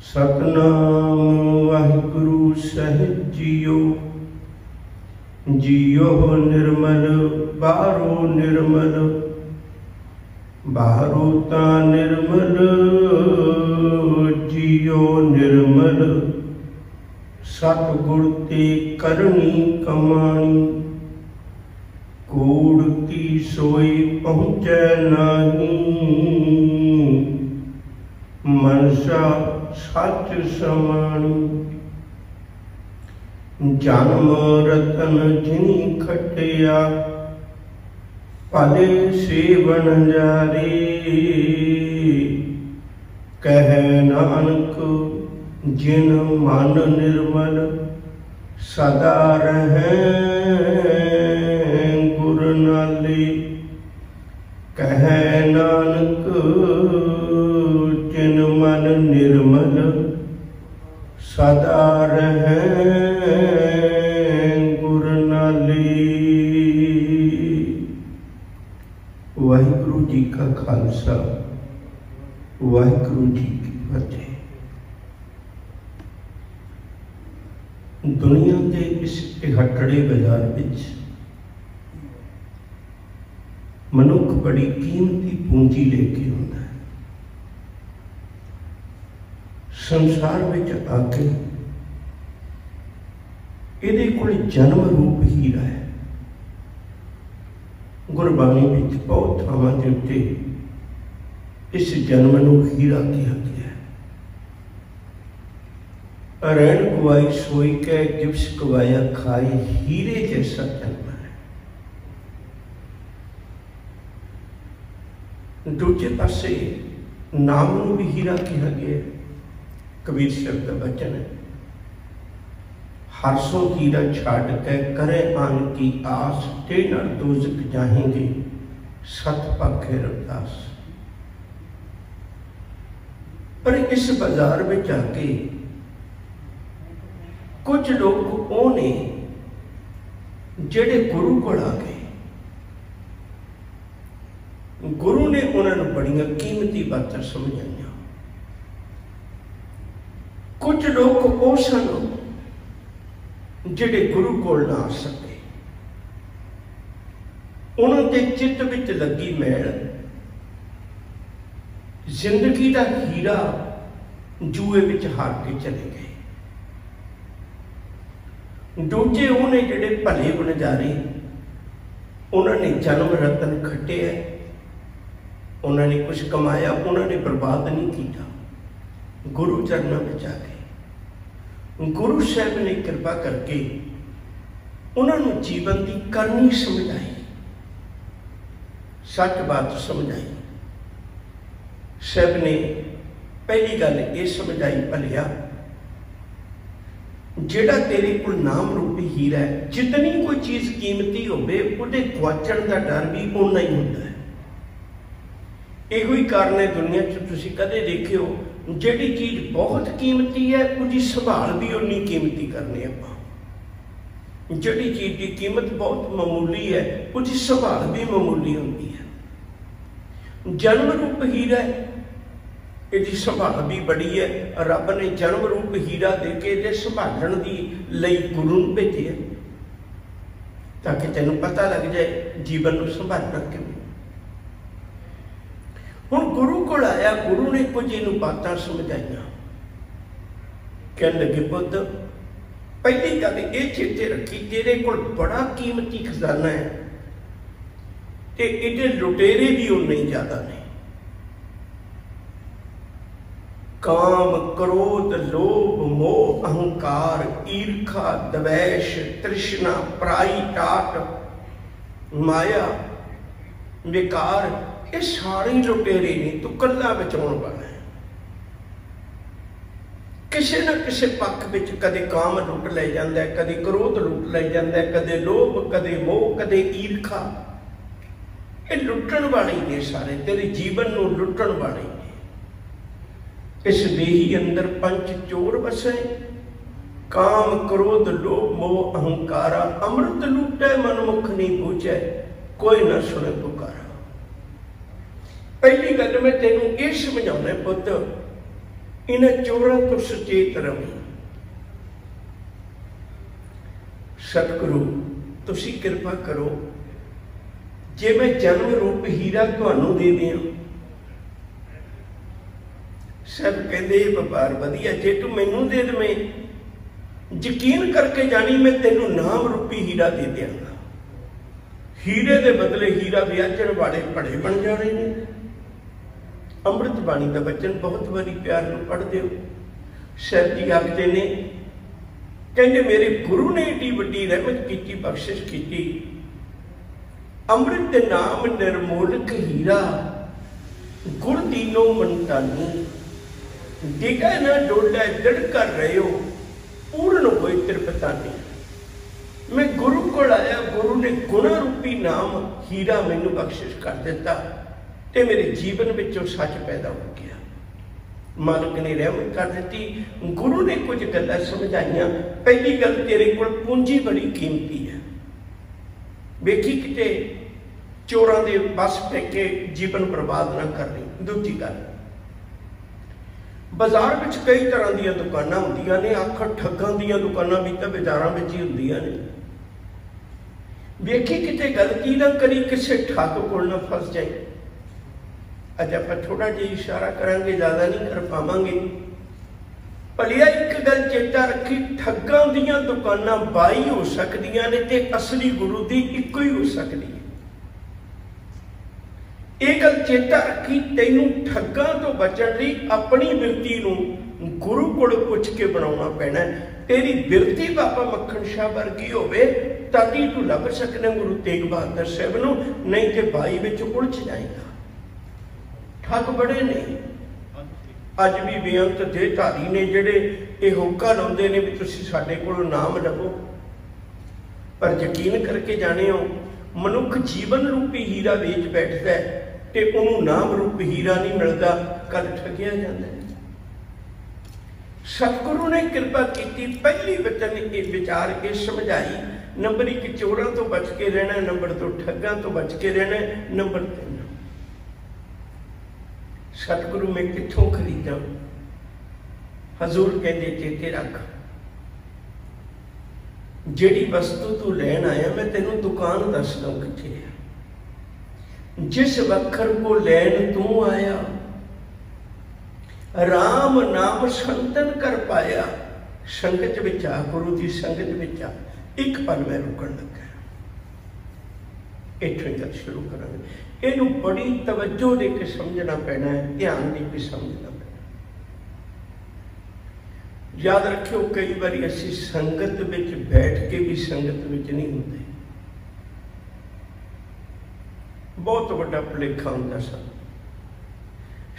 सतनाम वाहिगुरु साहिब जियो। जियो निर्मल बारो निर्मल, बारो ता निर्मल जियो निर्मल। सतगुर ते करनी कमाणी, कूड़ की सोई पहुँचे नहीं। मनसा सच समाणी, जन्म रतन जिनी खटिया, भले सेवन जारे। कह नानक जिन मन निर्मल, सदा रहें गुर नाले। कह नानक जिन मन निर्मल, सदा रहें गुर नाले। वाहिगुरु जी का खालसा, वाहिगुरु जी की फतेह। दुनिया के इस इहटड़े बाजार विच मनुख बड़ी कीमती पूंजी लेके आउंदा है। संसार विच आके इहदे कोल जन्म रूप हीरा है। गुरबाणी विच बहुत थावां दे उत्ते इस जन्म नूं हीरा कहा गया है। रैन कुआई सोई के गिफ्स कुआया खाई, हीरे जैसा जन्म है। दूजे पासे नाम नूं भी हीरा कहा गया है। कबीर साहब का वचन है, हरसों हीरा छाड़ के करे आन की आस, ते नर दोजक जाहेंगे सत पाखे रविदास। पर इस बाजार में जाके कुछ लोग वो ने जेड़े गुरु को आ गए। गुरु ने उन्होंने बड़िया कीमती बातें समझाइया। कुछ लोग वो सन जेड़े गुरु को ना आ सके। उन्होंने चित्त विच लगी मैल, जिंदगी का हीरा जूए विच हार के चले गए। दूजे उन्हें जेड़े भले बनजारे, उन्होंने जन्म रतन खटे, उन्होंने कुछ कमाया, उन्होंने बर्बाद नहीं किया। गुरु चरणों में जाके गुरु साहब ने कृपा करके उन्होंने जीवन की करनी समझाई, सच बात समझाई। साहब ने पहली गल ये समझाई, भलिया जेड़ा तेरे को नाम रूपी हीरा है, जितनी कोई चीज कीमती होवे उहदे गुआचण का डर भी उन्ना ही होता है। इहो ही कारण है दुनिया च तुसीं कदे देखियो, जिहड़ी चीज बहुत कीमती है उसकी संभाल भी उन्नी कीमती करनी आपां। जिहड़ी चीज की कीमत बहुत मामूली है उसकी संभाल भी मामूली होती है। जन्म रूप हीरा है, इसकी संभाल भी बड़ी है। रब ने जन्म रूप हीरा देके इहदे संभालण दी लई गुरु नूं भेजिया, ताकि तैनूं पता लग जाए जीवन नूं संभालना किवें। हुण गुरु को आया, गुरु ने कुछ इनू बातां समझाइया। कहन लगे, पुत्त पहली गल ये चेते रखी, तेरे कोल बड़ा कीमती खजाना है ते इहदे लुटेरे भी उन्ने ही ज्यादा ने। काम, क्रोध, लोभ, मोह, अहंकार, ईर्खा, द्वेष, तृष्णा, पराई टाट, माया, विकार, ये सारे लुटेरे ने। तू कला बचाने वाला है। किसी न किसी पक्ष में कदे काम लुट ले जाता है, कदे क्रोध लुट ले जाता है, कदे लोभ, कदे मोह, कदे ईर्खा। ये लुटण वाले ही ने सारे, तेरे जीवन को लुटण वाले ने। इस देही अंदर पंच चोर बसे, काम, क्रोध, लोभ, मोह, अहंकारा। अमृत लुटे मनमुख नहीं पूछे, कोई ना सुने पुकारा। पहली गल मैं तेनू ये समझाना पुत, इन्हें चोरों तो सचेत रहो। सतगुरु तुसी कृपा करो, जे मैं जन्म रूप हीरा तुहानू दे दियां, सब कहते व्यापार वधिया, जे तू मैनू दे देवें, यकीन करके जानी मैं तेनू नाम रूपी हीरा दे देंगा। हीरे के बदले हीरा व्याजन वाले बड़े बन जा रहे हैं। अमृत बाणी का वचन बहुत बारी प्यार में पढ़ते हो। साहब जी आखते ने, कहते मेरे गुरु ने एडी वड्डी रहमत की, बख्शिश की। अमृत नाम निर्मोलक हीरा, गुर दीनो मनतानू, डिगा ना डोला दृढ़ कर रहे हो, पूर्ण होए त्रिपतानी। मैं गुरु को आया, गुरु ने गुणा रूपी नाम हीरा मैनू बख्शिश कर दिता, ते मेरे जीवन विचों सच पैदा हो गया। मालिक ने रहमत कर दी। गुरु ने कुछ गल्लां समझाइयां। पहली गल, तेरे कोल पूंजी बड़ी कीमती है, वेखी किते चोरां दे बस पै के जीवन बर्बाद ना कर रही। दूजी गल, बाजार में कई तरह दी दुकानां हुंदियां ने, आखर ठगां दी दुकानां भी तो बाजारां में ही हुंदियां ने। वेखी किते गलती ना करी, किसी ठग कोल ना फस जाए। अज आप थोड़ा जिहा इशारा करांगे, ज़्यादा नहीं कर पावांगे। भलिया एक गल चेता रखी, ठगां दीयां दुकानां 22 हो सकदियां ने ते असली गुरु दी इक्को ही हो सकदी है। एक गल चेता रखी, तैनू ठगां तो बचण लई अपनी बिरती नूं गुरु कोल पुछ के बनाउणा पैणा। तेरी बिरती बाबा मक्खण शाह वर्गी होवे ताकि तू लभ सकना गुरु तेग बहादुर साहब नूं, नहीं ते 22 विच उलझ जाएगा। ठग बड़े ने, अज भी बेअंत देहधारी ने जिहड़े ये होका लाउंदे ने भी तुसीं साडे कोलों नाम लवो, पर यकीन करके जाने हो मनुख जीवन रूपी हीरा वेच बैठदा है ते उहनूं नाम रूप हीरा नहीं मिलता, कल ठगिया जाता है। सतगुरु ने कृपा की। पहली वचन ये विचार के समझाई, नंबर 1 चोरों तो बच के रहना, नंबर 2 ठगां तो बच के रहना, नंबर 3 सतगुरु मैं कित्थों खरीदा। हजूर कहते चेते रख, जिहड़ी वस्तु तू लैन आया मैं तेनों दुकान दस दूं कित्थे है। जिस वखर को लैन तू आया, राम नाम संतन कर पाया। संगत विच आ, गुरु की संगत विच आ, एक पल मैं रुकण लगा। इत्थों गल शुरू करांगे। इनू बड़ी तवज्जो दे के समझना पैना है, ध्यान दे के समझना पैना। याद रखियो, कई बार असी संगत विच बैठ के भी संगत विच नहीं होंदे। बहुत बड़ा भुलेखा होंदा सा।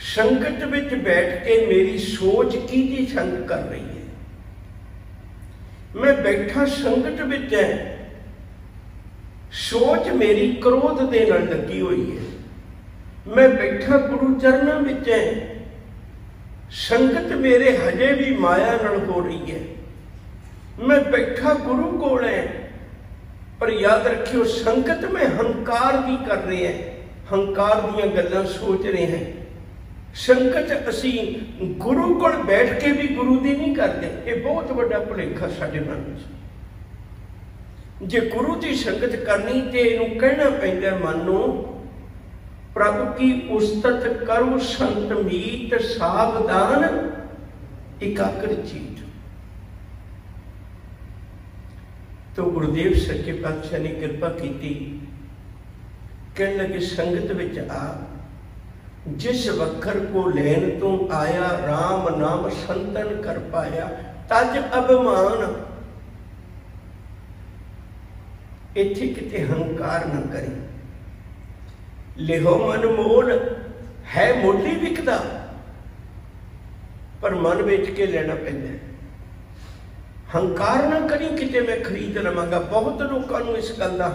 संगत विच बैठ के मेरी सोच किहदी संग कर रही है। मैं बैठा संगत विच है, सोच मेरी क्रोध दे नाल लगी हुई है। मैं बैठा गुरु चरणों में है, संगत मेरे हजे भी माया नाल हो रही है। मैं बैठा गुरु कोल है, पर याद रखियो संगत में हंकार भी कर रहे हैं, हंकार दीयां गल्लां सोच रहे हैं। संगत असी गुरु कोल बैठ के भी गुरु दी नहीं करते। ये बहुत बड़ा भुलेखा साडे मन में। जे गुरु की संगत करनी तो इनू कहना पैंदा, मानो प्रभु की उस्तत करो संत मीत, सावधान एकाग्र चीत। तो गुरुदेव सच्चे पातशाह ने कृपा की, कहने लगे संगत विच आ, जिस वखर को लैन तो आया, राम नाम संतन कर पाया, तज अभिमान। इत्थे किते हंकार न करी। लिहो मन मोल है, मोली विकदा, पर मन बेच के लेना पैंदा। हंकार ना करी किते मैं खरीद लवांगा। बहुत लोगों को इस गल का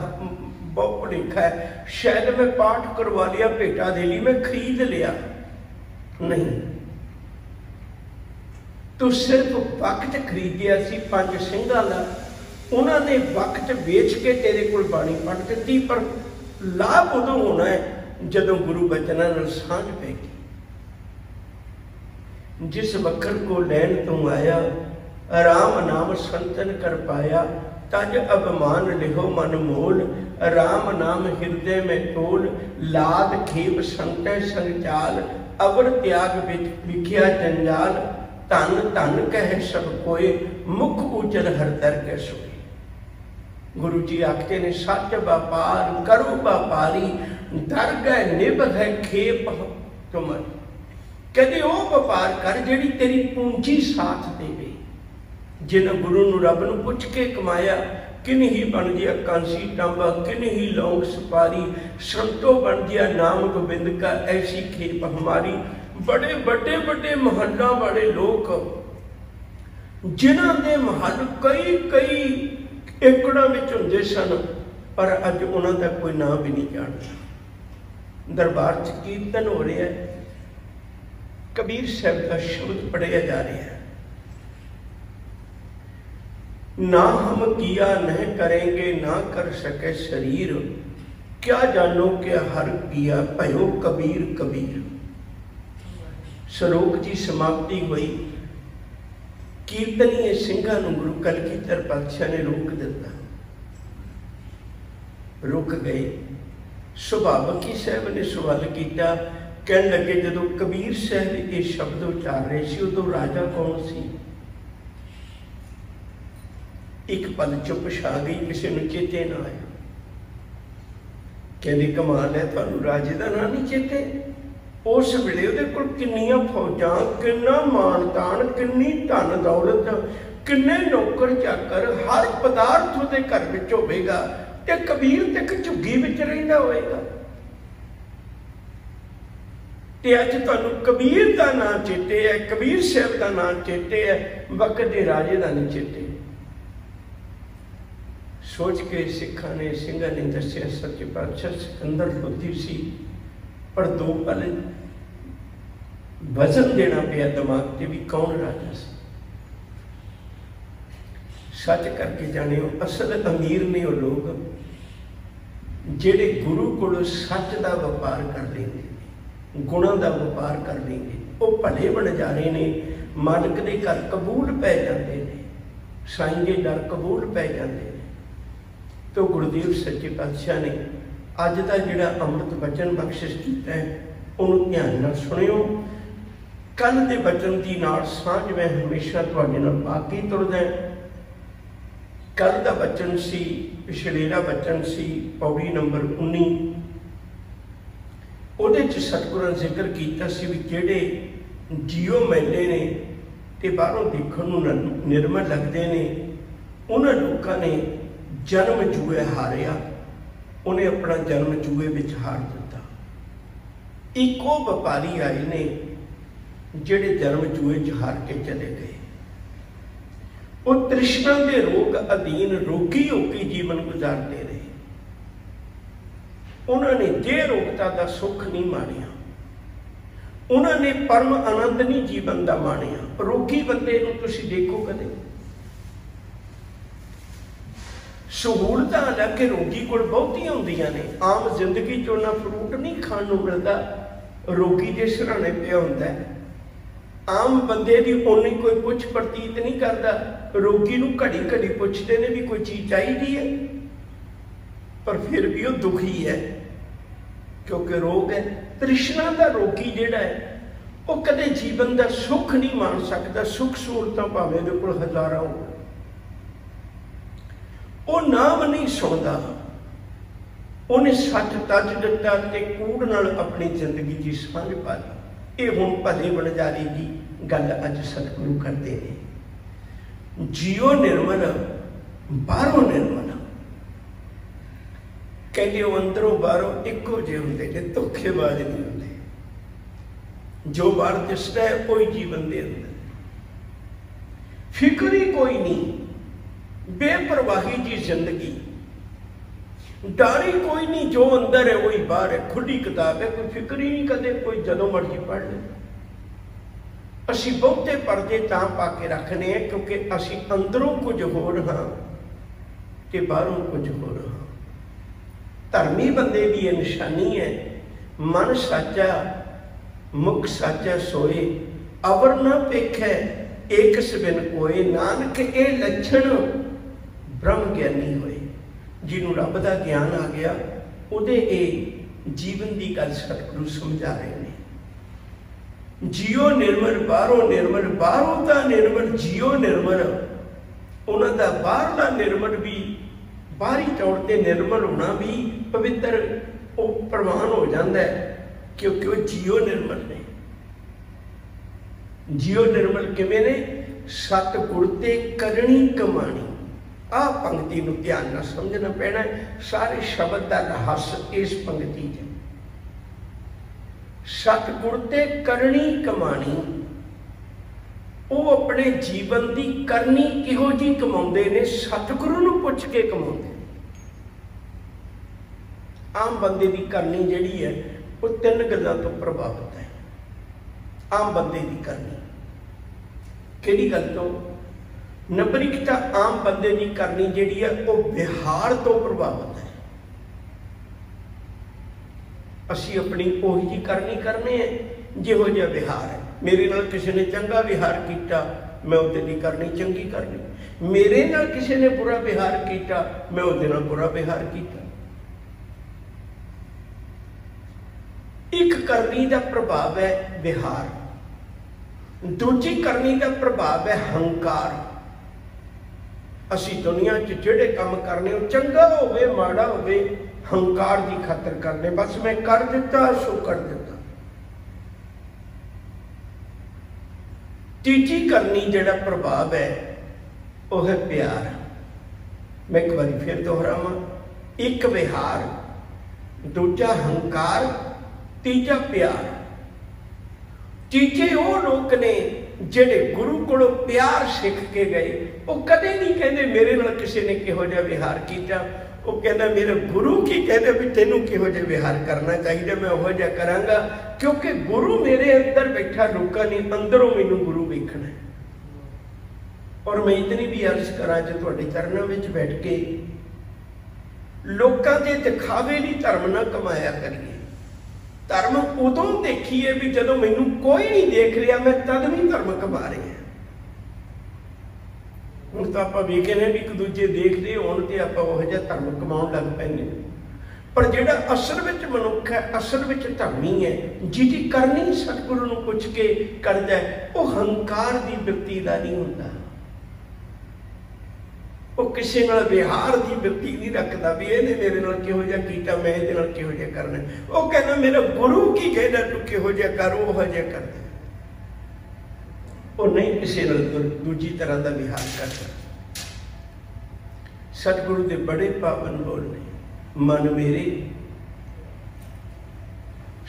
बहुत भुलेखा है, शायद मैं पाठ करवा लिया, भेटा दे ली, मैं खरीद लिया। नहीं, तू सिर्फ वक्त खरीदिया सी 5 ਸਿੰਘਾਂ ਦਾ, उन्होंने वक्त बेच के तेरे को बाणी पढ़ दी, पर लाभ उदों होना है जदों गुरु बचना नाल सांझ पैगी। जिस वखर को लैन तू आया, राम नाम संतन कर पाया। तज अभिमान लिहो मन मोल, राम नाम हृदय में टोल। लाद खेप संतै संचाल, अवर त्याग विख्या जंजाल। धन धन कह सब कोय, मुख उजल हर दर के सोए। गुरु जी आखते ने सच व्यापार करो व्यापारी, दर गए निभ है खेप तुमर। कहते वो व्यापार कर जिहड़ी तेरी पूंजी साथ देवे। जिन्हें गुरु नूं रब नूं पुछ के कमाया, किन ही बन गया कांसी टांबा, किन ही लौंग सुपारी। संतो बन गया नाम गोबिंद का, ऐसी खेप हमारी। बड़े बड़े बड़े महलों वाले लोग, जिन्हां दे महल कई कई एकड़ां विच हुंदे सन, पर अज उन्हां दा कोई नाम भी नहीं जानदा। दरबार च कीर्तन हो रहा है, कबीर साहब का शब्द पढ़िया जा रहा है। ना हम किया न करेंगे, ना कर सके शरीर। क्या जानो क्या हर किया, भयो कबीर कबीर। श्लोक की समाप्ति हुई। कीर्तनीय सिंघां नूं गुरु कलगीधर पातशाह ने रोक दिता, रुक गए। सुभावकी साहब ने सवाल किया, कहन लगे जदों कबीर साहब ये शब्द उचार रहे सी, उदों राजा कौन सी? एक पल चुप छा गई, किसी नूं चेते ना आया। कहते कमाल है, तुहानूं राजे का नाम नहीं चेते? उस वेले उहदे कोल किन्नियां फौजां, किन्ना मान तान, किन्नी धन दौलत, किन्ने नौकर चाकर, हर पदार्थ उहदे घर विच होवेगा, ते कबीर ते एक झुग्गी विच रहिंदा होएगा। ते अज तुहानूं कबीर का नाम चेते है, कबीर साहब का नाम चेते है, वक्त दे राजे का नहीं चेते। सोच के सिखा ने सिंघा ने दसिया, सच्चे पातशाह सिकंदर लोधी सी, पर दो पल वजन देना पिया दिमाग से भी कौन राजा सी। सच करके जानियो, असल अमीर ने वो लोग जेड़े गुरु को सच का व्यापार कर लेंगे, गुणों का व्यापार कर लेंगे, वो भले बन जा रहे हैं। मालिक के घर कबूल पै जाते हैं, साईं के डर कबूल पै जाते हैं। तो गुरुदेव सच्चे पातशाह ने अज का जिहड़ा अमृत बचन बख्शिश किया है, उन्होंने ध्यान नाल सुनियो। कल के बचन की नाल सांझ मैं हमेशा तुहाडे नाल पा के तुरदा। कल का बचन सी, पिछलेरा बचन सी, पौड़ी नंबर 19। ਉਹਦੇ ਚ सतगुरु ने जिक्र किया सी भी ਜਿਹੜੇ ਜੀਓ ਮੈਲੇ ने ਤੇ ਬਾਹਰੋਂ ਦੇਖਣ ਨੂੰ निर्मल लगते ने, उन्होंने लोगों ने जन्म जूए हारिया, उन्हें अपना जन्म जूए विच हार दिता। एक वो व्यापारी आए ने ਜਿਹੜੇ जन्म जूए च हार के चले गए। वो तृष्णा के रोग अधीन रोगी होकर जीवन गुजारते रहे। उन्होंने देह रोगता का सुख नहीं माणिया, उन्होंने परम आनंद नहीं जीवन का माणिया। रोगी बंदे नूं तुसीं देखो कदे सहूलतां हालांकि रोगी कोल बहुतियां हुंदियां ने, आम जिंदगी चों ना फ्रूट नहीं खाण नूं मिलदा, रोगी दे सिरहाणे पिया हुंदा है। आम बंदे की उन्नी कोई पुछ प्रतीत नहीं करता, रोगी नूं घड़ी घड़ी पुछते ने भी कोई चीज चाहिए है, पर फिर भी वो दुखी है क्योंकि रोग है। तृष्णा का रोगी जिहड़ा है वो कदे जीवन का सुख नहीं मान सकता। सुख सहूलतां भावें उहदे कोल हज़ारां होण, वो नाम नहीं सुनता, उन्हें सच तज दिता ते कूड़ नाल अपनी जिंदगी की सांझ पा ली। ये हुण भले बन जा रही जी गल अज सतगुरु करते हैं। जियो निर्मल बाहरों निर्मल, कहते वो अंदरों बाहरों इको जे होंदे ने, धोखेबाज नहीं होंदे। जो बाहर दिसदा है कोई जीवन दे अंदर फिक्र ही कोई नहीं, बेपरवाही जी जिंदगी, डर ही कोई नहीं। जो अंदर है वही बाहर है, खुली किताब है, कोई फिक्र ही नहीं कदे, कोई जदों मर्जी पढ़ ले। असी बहुते पर्दे तां पा के रखने हैं क्योंकि असी अंदरों कुछ होर हाँ ते बाहरों कुछ होर हाँ। धर्मी बंदे की यह निशानी है, मन साचा मुख साचा सोए, अवर न पेखै एक सबिन कोय, नानक ये लक्षण ब्रह्म ज्ञानी होए। जिन्हों रब का ज्ञान आ गया उहदे ये जीवन की गल सतगुरु समझा रहे हैं। जियो निर्मल बाहरों निर्मल, बाहरों का निर्मल जियो निर्मल, उन्हों का बाहरला निर्मल भी बाहरी तौर पर निर्मल होना भी पवित्र वो प्रवान हो जाता है, क्योंकि वो जियो निर्मल ने। जियो निर्मल किवें ने? सतगुर ते करनी कमाणी। आ पंक्ति नूं ध्यान नाल समझना पैना है। सारे शब्द का रहस्य इस पंक्ति च। सतगुर ते करनी कमाणी, वो अपने जीवन की करनी किहो जी कमाउंदे ने? सतगुरु नूं पुछ के कमाउंदे। आम बंदे की करनी जिहड़ी है वो तीन गल्लां तो प्रभावित है। आम बंदे की करनी किहड़ी गल तो? नबरिकता आम बंदे की करनी जिहड़ी है वो विहार तो प्रभावित है। असी अपनी ओही जी करनी करने हैं जिहो जिहा विहार है। मेरे नाल किसी ने चंगा विहार किया, मैं उहदी करनी चंगी करनी। मेरे नाल किसी ने बुरा विहार किया, मैं उहदे नाल बुरा विहार किया। एक करनी का प्रभाव है विहार, दूजी करनी का प्रभाव है हंकार। असी दुनिया च जिहड़े काम करने हो, चंगा होवे माड़ा होवे, हंकार की खातर करने। बस मैं कर दिता सो कर दिता। तीजी करनी जिहड़ा प्रभाव है वह है प्यार। मैं एक बार फिर दोहरावां, एक विहार, दूजा हंकार, तीजा प्यार। तीजे वो लोग ने जिहड़े गुरु कोलों प्यार सीख के गए, वो कदे नहीं कहते मेरे नाल किसी ने किहो जिहा विहार किया। वो कहता मेरे गुरु की कहते भी तेनों किहो जिहा विहार करना चाहिए, मैं उहो जिहा करांगा, क्योंकि गुरु मेरे अंदर बैठा रुका नहीं, अंदरों मैनूं गुरु वेखना है। और मैं इतनी भी अर्ज करा जो तुहाडे चरणों में बैठ के लोकां दे दिखावे लई धर्म ना कमाया करिए। धर्म उदों देखिए भी जदों मैनूं कोई नहीं देख रहा, मैं तद भी धर्म कमा रहे हैं। हुण तां आपां वेखने भी एक दूजे देखते होण ते आपां उहो जिहा धर्म कमाउण लग पैंदे। पर जिहड़ा असल विच मनुख है, असल विच धर्मी है, जिहदी करनी सतगुरु नूं पुछ के करदा है, वो हंकार की वृत्ति का नहीं हुंदा। वो किसी नाल विहार की वृत्ति नहीं रखता भी इहने मेरे नाल किहो जिहा कीता, मैं इहदे नाल किहो जिहा करना। वो कहना मेरा गुरु की कहना तू किहो जिहा कर, उहो जिहा कर। वो नहीं किसी नाल दूजी तरह का विहार करता। सतगुरु के बड़े पावन बोल ने, मन मेरे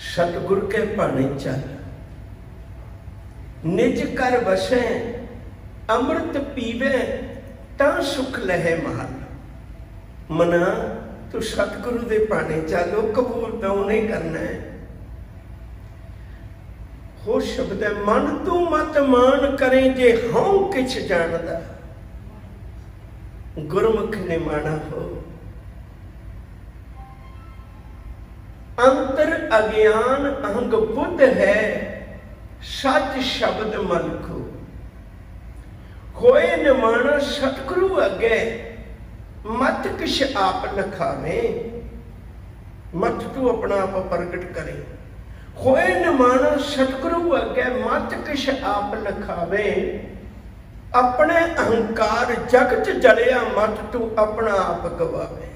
सतगुर के भाने चल, निज कर वसै अमृत पीवे ता सुख लहे महल। मना तू सतगुरु दे भाने चलो, कबूल तो नहीं करना है। हो शब्द है, मन तू मत मान करे जे हूं किछ जानदा, गुरमुख ने माना हो। अंतर अज्ञान अंग बुद्ध है, सच शब्द मलखो। होए न माना सतगुरु अगे, मत किश आप लखावे। मत तू अपना आप प्रगट करे। होए न माना सतगुरु अगे, मत किश आप लखावे। अपने अहंकार जगत जलिया, मत तू अपना आप गवावे।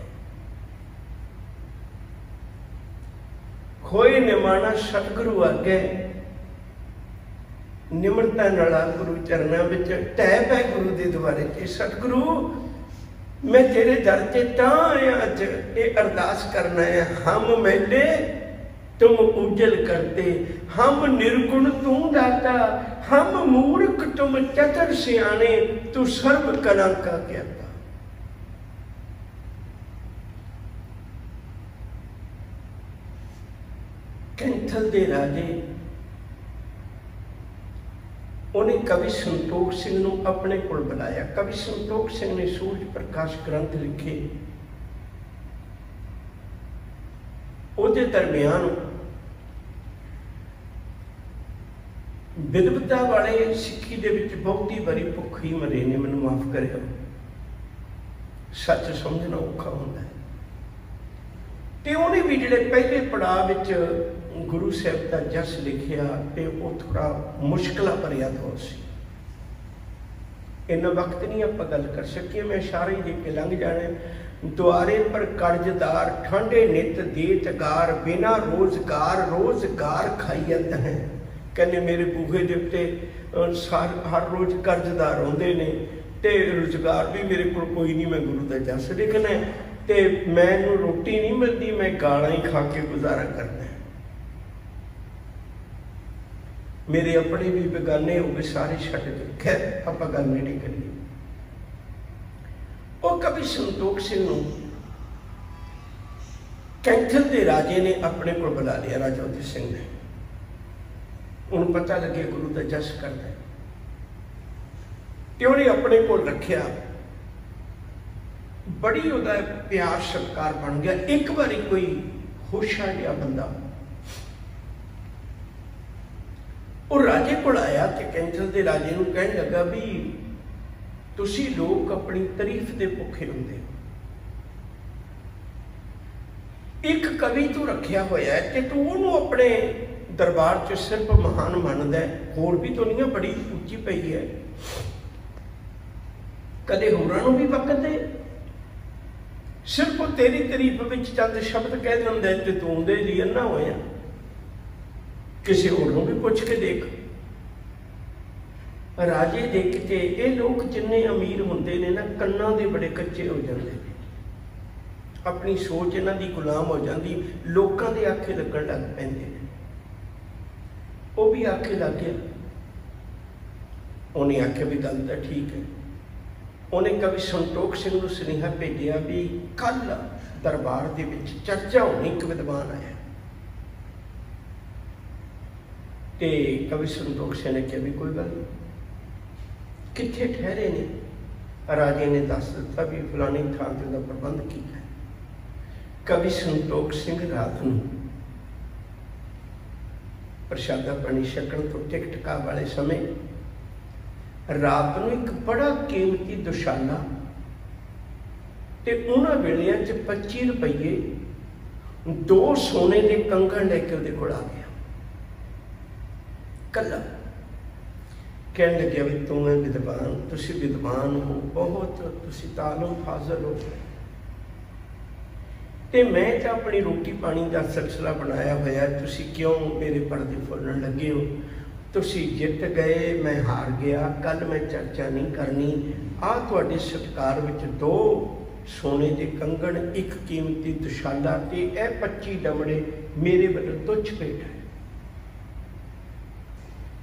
होए न माना सतगुरु अगे, निमरता नाला गुरु चरणों में टह पै गुरु के द्वारे के। सतगुरु मैं तेरे दर से तां आया, अज ये अरदास करना है। हम मैले तुम उजल करते, हम निर्गुण तू दाता, हम मूर्ख तुम चतुर सियाने, तू सर्व कला का ज्ञाता। कैंथल दे राजे उन्हें कवि संतोख सिंह नूं अपने कोल बुलाया। कवि संतोख सिंह ने सूरज प्रकाश ग्रंथ लिखे। उहदे दरमियान विधवता वाले सिक्खी दे विच बहुती बारी भुख ही मरे ने, मैनूं माफ करिओ, सच समझना औखा हुंदा है। ते उहने भी जिहड़े पहले पड़ाव विच गुरु साहिब का जस लिखिया ते वो थोड़ा मुश्किल भरिया दौर सी, इन्ना वक्त नहीं आप गल कर सके, मैं इशारे ही दे के लंघ जाने। द्वारे पर कर्जदार ठंडे नित देत गार, बिना रोजगार रोजगार खाईयत है। कहने मेरे बूहे दे उत्ते हर रोज कर्जदार आउंदे ने ते रोजगार भी मेरे को कोई नहीं, मैं गुरु का जस लिखना है ते मैनूं रोटी नहीं मिलती, मैं गालां ही खा के गुजारा करना है। मेरे अपने भी बेगाने हो गए सारे छड्ड के। खैर आप गल नहीं करिए। और कवि संतोख सिंह नूं कैंथल के राजे ने अपने को बुला लिया, राजा उदय सिंह ने। उन्हें पता लगे गुरु का जस करना है, तो उन्हें अपने को रखिया। बड़ी उहदा प्यार सत्कार बन गया। एक बारी कोई होशा जिहा बंदा और राजे को आया तो कैंथल के राजे को कहन लगा भी तुसी लोग अपनी तारीफ के भुखे होंदे हो, एक कवि तू रखिया होया है ते तू उहनूं अपने दरबार च सिर्फ महान मनदा है, होर भी दुनिया बड़ी उच्ची पई है, कदे होरां नूं भी वक्त दे, सिर्फ तेरी तारीफ विच चंद शब्द कह दिंदा ते तू उहदे लई अन्ना होया। किसी होर नूं भी पुछ के देख। राजे देखते ये लोग जिन्ने अमीर होंदे ने ना कन्नां दे बड़े कच्चे हो जाते हैं, अपनी सोच इन्हां दी गुलाम हो जाती, लोगों के आखे लगन लग पैंदे ने। वो भी आखे लग गया, उन्हें आख्या भी गल तो ठीक है। उन्हें कवि संतोख सिंह को सुनेहा भेजिया भी कल दरबार दे विच चर्चा होनी, एक विद्वान आया। ते कवि संतोख सिंह ने कहा भी कोई गल नहीं, कित्थे ठहरे ने? राजे ने दस दिता भी फलानी थां ते उहदा प्रबंध किया है। कवि संतोख सिंह रात नूं प्रशादा पानी छकण तो टिक टका वाले समय रात नूं एक बड़ा कीमती दुशाला ते उन्हां वेलियां च 25 रुपये 2 सोने के कंगण लैके उहदे कोल आ गया कला। कहने लगे भी तू है विद्वान, तुसी विद्वान हो बहुत, तुसी तालम फाजल हो, ते मैं तो अपनी रोटी पानी का सिलसिला बनाया होया, तुसी क्यों मेरे पर्दे फुलन लगे हो? तुसी जित गए, मैं हार गया, कल मैं चर्चा नहीं करनी। आ तुहाडे सत्कार विच 2 सोने के कंगण, एक कीमती दुशाला ते ए 25 डमड़े मेरे वालों तुच्छ भेंट है।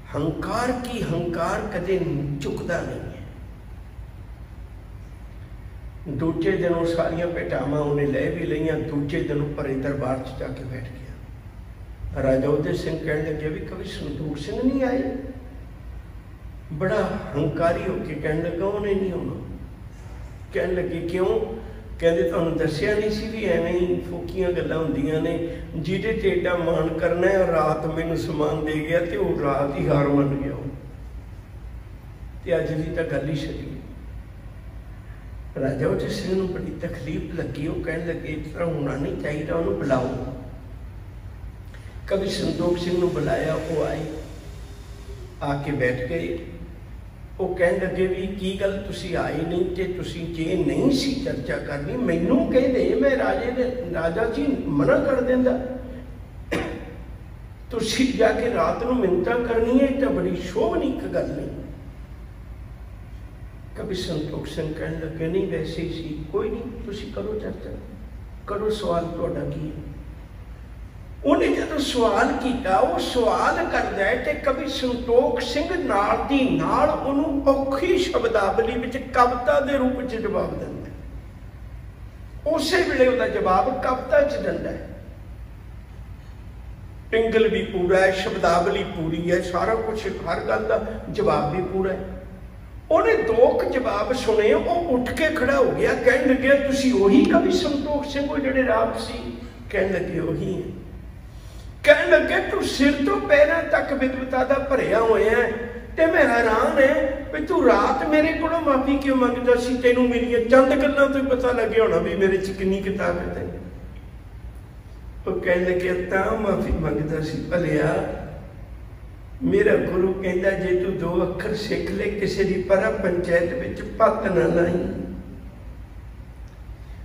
हंकार की हंकार कदे चुकता नहीं है। दूजे दिनों सारिया भेटावां उन्हें ले भी लिया, दूजे दिन पर दरबार च जाके बैठ गया। राजा उदय सिंह कहने लगे भी कवि संतोख सिंह नहीं आए? बड़ा हंकारी होकर कहने लगा उन्हें नहीं आना। कहने लगे क्यों? कहते तुहानूं दस्सिया नहीं सी भी एवें ही फूकियां गल्लां हुंदियां ने, जिहदे ते एडा मान करना है रात मैनूं समान दे गया तो वो रात ही हार मन गया, तो अज की तो गल ही छड्डी। राजा उदय सिंह नूं बड़ी तकलीफ लगी, वो कहने लगे इस तरह होना नहीं चाहिए, उन्होंने बुलाओ। कवि संतोख सिंह नूं बुलाया, वो आए, आके बैठ गए। वो कहने लगे भी की गल तुसी आए नहीं, ते तुसी जे नहीं सी चर्चा करनी मैनू कह दे, मैं राजा जी मना कर देंदा, तुसी जाके रात नूं मिन्नतां करनी है तो बड़ी शोभनी गल नहीं। कवि संतोख सिंह कहने लगे नहीं वैसे ही सी, कोई नहीं तुसी करो चर्चा, करो सवाल तुहाडा की है। उन्हें जो सवाल किया, वो सवाल करता है तो कवि संतोख सिंह नाल दी नाल उन्होंने औखी शब्दावली विच कविता के रूप में जवाब दिंदा है। उस वेले उसका जवाब कविता च दिंदा है, पिंगल भी पूरा है, शब्दावली पूरी है, सारा कुछ हर गल का जवाब भी पूरा है। उन्हें 2 जवाब सुने, वो उठ के खड़ा हो गया, कहने लगे तुसी वही कवि संतोख सिंह हो जिहड़े रात सी? कहने लगे वही है। कहन लगे तू सिर तो पैरों तक विद्वता दा भरिया होया है, ते मैं हैरान है भी तू रात मेरे को माफी क्यों मंगदा सी? तेनू मेरी चंद गल्लां तो पता लगे होना भी मेरे च किन्नी किताब है। तो कह लगे तां माफी मंगदा सी, भलिया मेरा गुरु कहता जे तू 2 अखर सिख ले किसी की परा पंचायत विच पत ना लाई।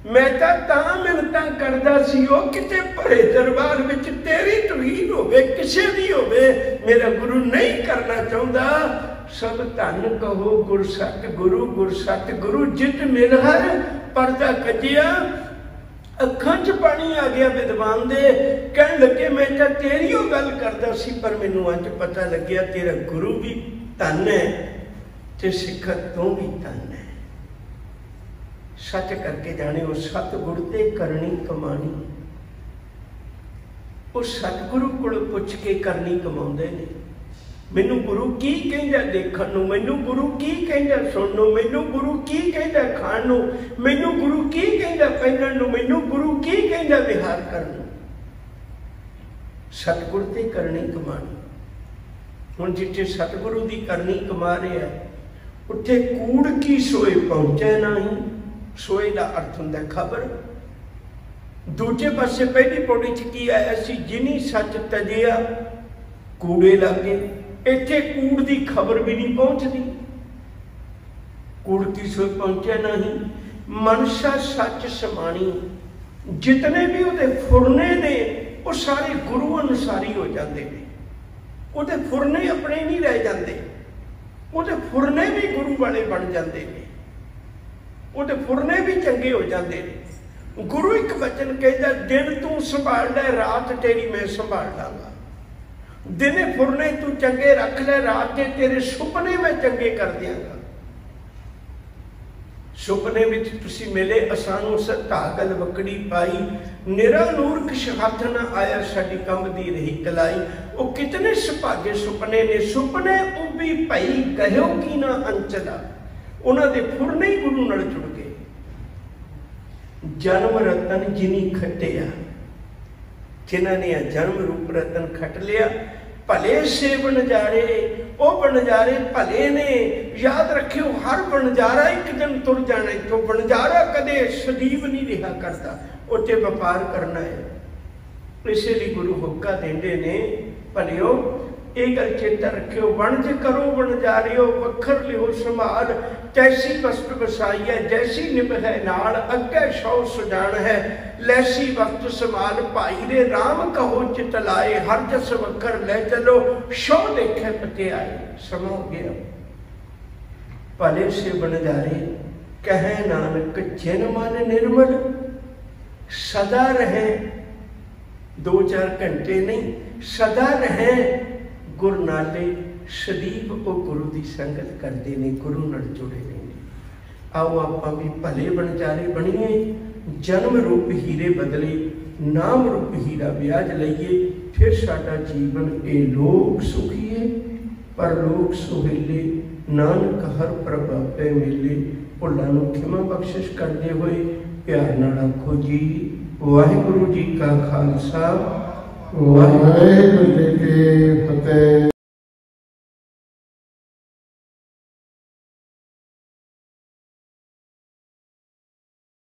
मैं तां मिन्नतां करदा सी ओ किते भरे दरबार विच तेरी तवीन होवे किसे दी होवे, मेरा गुरु नहीं करना चाहुंदा। सब धन कहो गुर सत गुरु, गुर सत गुरु जित मिल हर परदा कजिया। अखां च पानी आ गया विद्वान दे, कह लगे मैं तो तेरी गल करदा सी पर मैनू अज पता लग्या तेरा गुरु भी धन है ते सिखत तू भी धन है। सच करके जाने वो सतगुर ते करनी कमानी, वो सतगुरु कोल पुछ के करनी कमाउंदे ने। मैनू गुरु की कहंदा देखण नूं, मैनू गुरु की कहंदा सुणन नूं, मैनू गुरु की कहंदा खाण नूं, मैनू गुरु की कहंदा पहनण नूं, मैनू गुरु की कहंदा विहार करन नूं। सतगुर ते करनी कमानी। हुण जिथे सतगुरु दी करनी कमा रहा उत्थे कूड़ की सोए पहुंचे नहीं। सोए का अर्थ हुंदा खबर। दूजे पासे पहली पौड़ी च की आया सी, जिनी सच तजिया कूड़े लागे। इत्थे कूड़ की खबर भी नहीं पहुंचती। कूड़ की सोए पहुंचे नहीं। मनसा सच समानी। जितने भी उहदे फुरने ने वो सारे गुरु अनुसारी हो जाते हैं। उहदे फुरने अपने नहीं रह जाते, उहदे फुरने भी गुरु वाले बन जाते हैं, उहदे फुरने भी चंगे हो जाते हैं। गुरु एक वचन कहता, दिन तू संभाल ले रात तेरी मैं संभाल लांगा। दिने फुरने तू चंगे रख ले, रात के तेरे सुपने मैं चंगे कर दियांगा। सुपने में तुसी मिले असानू सत्ता गल वकड़ी पाई, निरा नूर किश हथ न आया साडी कम दी रही कलाई। वो कितने सुभागे सुपने ने, सुपने उबी भई कहो की ना अंचला। उन्होंने फुरने ही गुरु नाल जुड़ गए। जन्म रतन जिनी खटिया, जिन्हों ने जन्म रूप रतन खट लिया। भले से बनजारे, वो बनजारे भले ने। याद रखियो हर बनजारा एक दिन तुर जाना। तो बनजारा कदे सजीव नहीं रहा करता, उत्ते व्यापार करना है। इसलिए गुरु होका देंदे ने, भलियो ये गल चेता रखियो, वणज करो वणजारियो वखर लियो संभाल। तैसी वस्तु वसाई है जैसी निभ है नाल, अगे सौ सुजान है लैसी वक्त संभाल। भाई रे राम कहो चित लाए, हर जस वखर ले चलो शो देखे पते आए। समा हो गया। भले से बनजारे कहे नानक जिन मन निर्मल, सदा रहे 2-4 घंटे नहीं, सदा रहे गुर नाले। सदीप वो गुरु की संगत करते हैं, गुरु नाल जुड़े ने। आओ आप भी भले बनजारे बनीए, जन्म रूप हीरे बदले, नाम रूप हीरा ब्याज लईए। फिर साडा जीवन ए लोक सुखीए, परलोक सुहेले। नानक हर प्रभ आपे मिले। भुलां नूं खिमा बख्शिश करते हुए प्यार नाल आखो जी वाहिगुरु जी का खालसा, वाहिगुरु जी की फतेह।